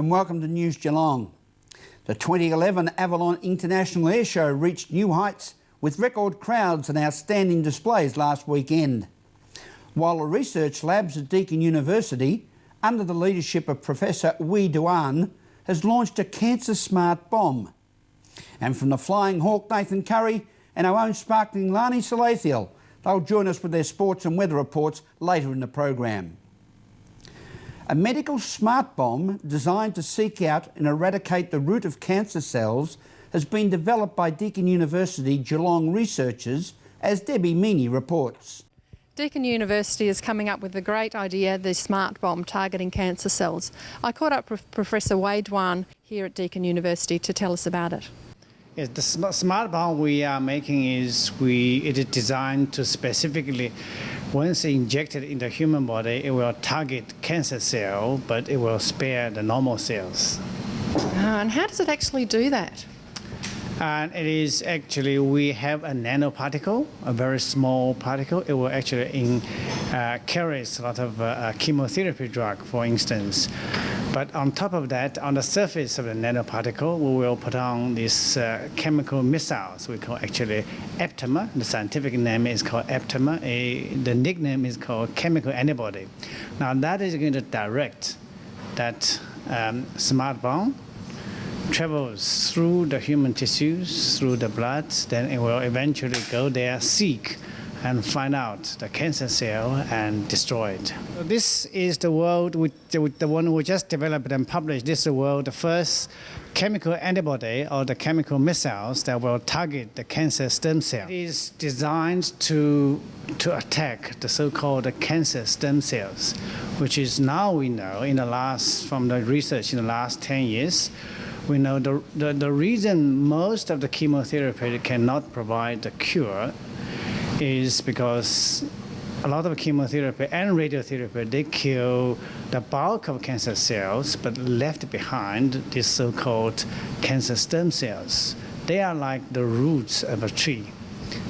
and welcome to News Geelong. The 2011 Avalon International Air Show reached new heights with record crowds and outstanding displays last weekend. While the research labs at Deakin University, under the leadership of Professor Pt1, has launched a cancer-smart bomb. And from the Flying Hawk, Nathan Curry, and our own sparkling Lani Salathiel, they'll join us with their sports and weather reports later in the program. A medical smart bomb designed to seek out and eradicate the root of cancer cells has been developed by Deakin University Geelong researchers, as Debbie Meaney reports. Deakin University is coming up with the great idea, the smart bomb targeting cancer cells. I caught up with Professor Pt1 here at Deakin University to tell us about it. Yes, the smart bomb we are making it is designed to specifically, once injected in the human body, it will target cancer cell, but it will spare the normal cells. And how does it actually do that? And it is actually, we have a nanoparticle, a very small particle. It will actually carries a lot of chemotherapy drug, for instance. But on top of that, on the surface of the nanoparticle, we will put on these chemical missiles. We call actually aptamer. The scientific name is called aptamer. The nickname is called chemical antibody. Now that is going to direct that smart bomb travels through the human tissues, through the blood, then it will eventually go there, seek, and find out the cancer cell and destroy it. This is the world, the one we just developed and published. This is the world, the first chemical antibody or the chemical missiles that will target the cancer stem cell. It is designed to attack the so-called cancer stem cells, which is now we know from the research in the last 10 years, we know the reason most of the chemotherapy cannot provide the cure is because a lot of chemotherapy and radiotherapy, they kill the bulk of cancer cells, but left behind these so-called cancer stem cells. They are like the roots of a tree.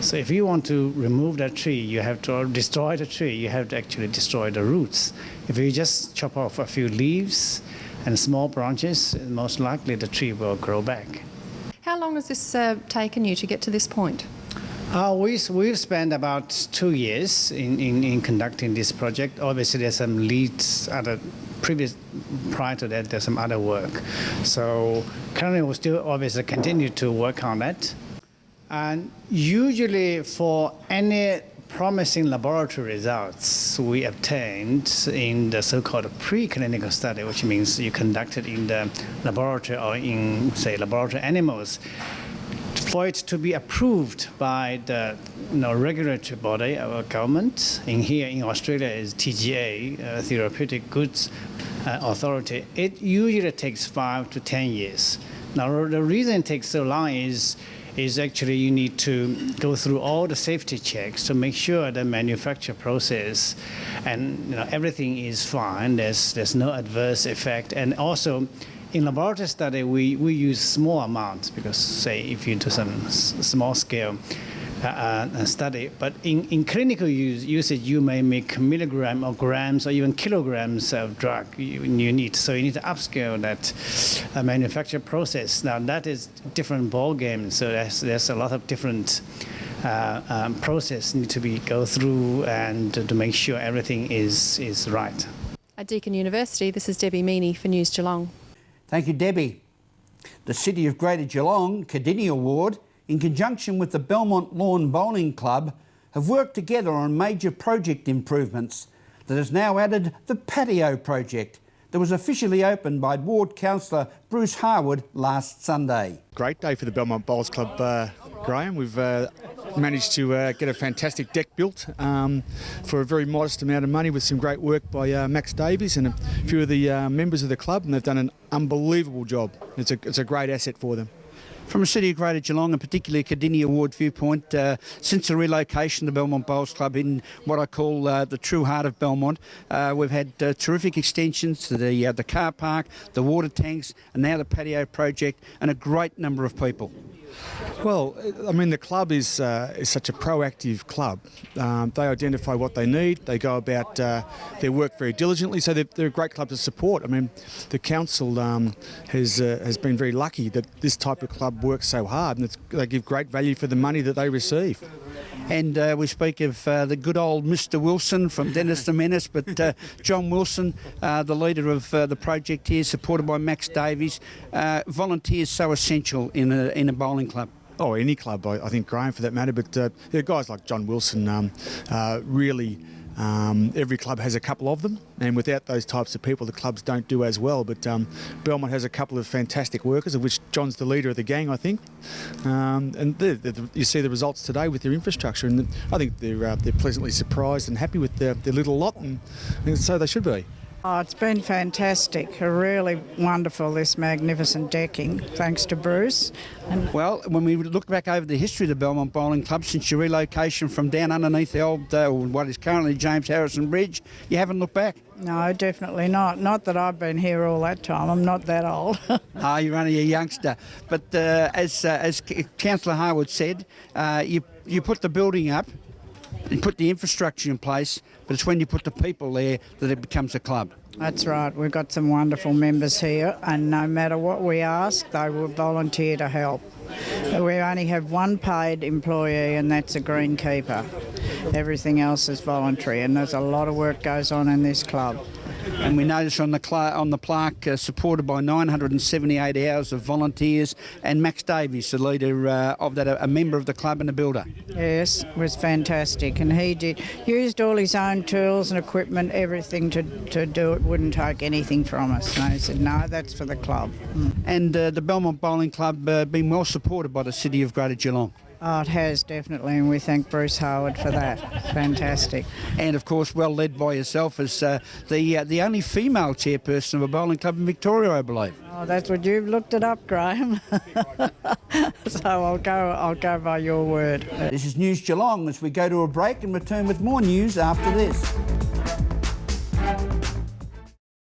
So if you want to remove that tree, you have to destroy the tree. You have to actually destroy the roots. If you just chop off a few leaves and small branches, most likely the tree will grow back. How long has this taken you to get to this point? We've spent about 2 years in conducting this project. Obviously, there's some leads prior to that, there's some other work. So currently, we still obviously continue to work on that. And usually, for any promising laboratory results we obtained in the so-called preclinical study, which means you conducted in the laboratory or in, say, laboratory animals, for it to be approved by the regulatory body of our government, here in Australia is TGA, Therapeutic Goods Authority, it usually takes 5 to 10 years. Now, the reason it takes so long is actually you need to go through all the safety checks to make sure the manufacture process and everything is fine. There's no adverse effect, and also in laboratory study we use small amounts because, say, if you do some small scale study, but in clinical usage you may make milligram or grams or even kilograms of drug you need. So you need to upscale that manufacture process. Now that is different ball game. So there's a lot of different process need to go through and to make sure everything is right. At Deakin University, this is Debbie Meaney for News Geelong. Thank you, Debbie. The City of Greater Geelong Cadini Award, in conjunction with the Belmont Lawn Bowling Club, have worked together on major project improvements that has now added the patio project that was officially opened by Ward Councillor Bruce Harwood last Sunday. Great day for the Belmont Bowls Club, Graham. We've managed to get a fantastic deck built for a very modest amount of money with some great work by Max Davies and a few of the members of the club, and they've done an unbelievable job. It's a great asset for them. From the City of Greater Geelong, and particularly Cadini Award viewpoint, since the relocation of the Belmont Bowls Club in what I call the true heart of Belmont, we've had terrific extensions to the car park, the water tanks, and now the patio project, and a great number of people. Well, I mean, the club is such a proactive club. They identify what they need. They go about their work very diligently, so they're a great club to support. I mean, the council has been very lucky that this type of club works so hard, and they give great value for the money that they receive. And we speak of the good old Mr Wilson from Dennis the Menace, but John Wilson, the leader of the project here, supported by Max Davies. Volunteers so essential in a bowling club. Oh, any club, I think, Graham, for that matter. But guys like John Wilson really... every club has a couple of them, and without those types of people, the clubs don't do as well. But Belmont has a couple of fantastic workers, of which John's the leader of the gang, I think. And you see the results today with their infrastructure, and I think they're pleasantly surprised and happy with their little lot, and so they should be. Oh, it's been fantastic, really wonderful, this magnificent decking, thanks to Bruce. And Well, when we look back over the history of the Belmont Bowling Club since your relocation from down underneath the old, what is currently James Harrison Bridge, you haven't looked back? no, definitely not. Not that I've been here all that time, I'm not that old. You're only a youngster. But as Councillor Harwood said, you put the building up, you put the infrastructure in place, but it's when you put the people there that it becomes a club. That's right, we've got some wonderful members here, and no matter what we ask, they will volunteer to help. We only have one paid employee, and that's a greenkeeper. Everything else is voluntary, and there's a lot of work goes on in this club. And we notice on the plaque, supported by 978 hours of volunteers, and Max Davies, the leader of that, a member of the club and a builder. Yes, it was fantastic, and he used all his own tools and equipment, everything to do it. Wouldn't take anything from us. And he said, no, that's for the club. And the Belmont Bowling Club been well supported by the City of Greater Geelong. Oh, it has, definitely, and we thank Bruce Howard for that. Fantastic. And of course, well led by yourself as the only female chairperson of a bowling club in Victoria, I believe. Oh, that's what you've looked it up, Graham. So I'll go by your word. This is News Geelong as we go to a break and return with more news after this.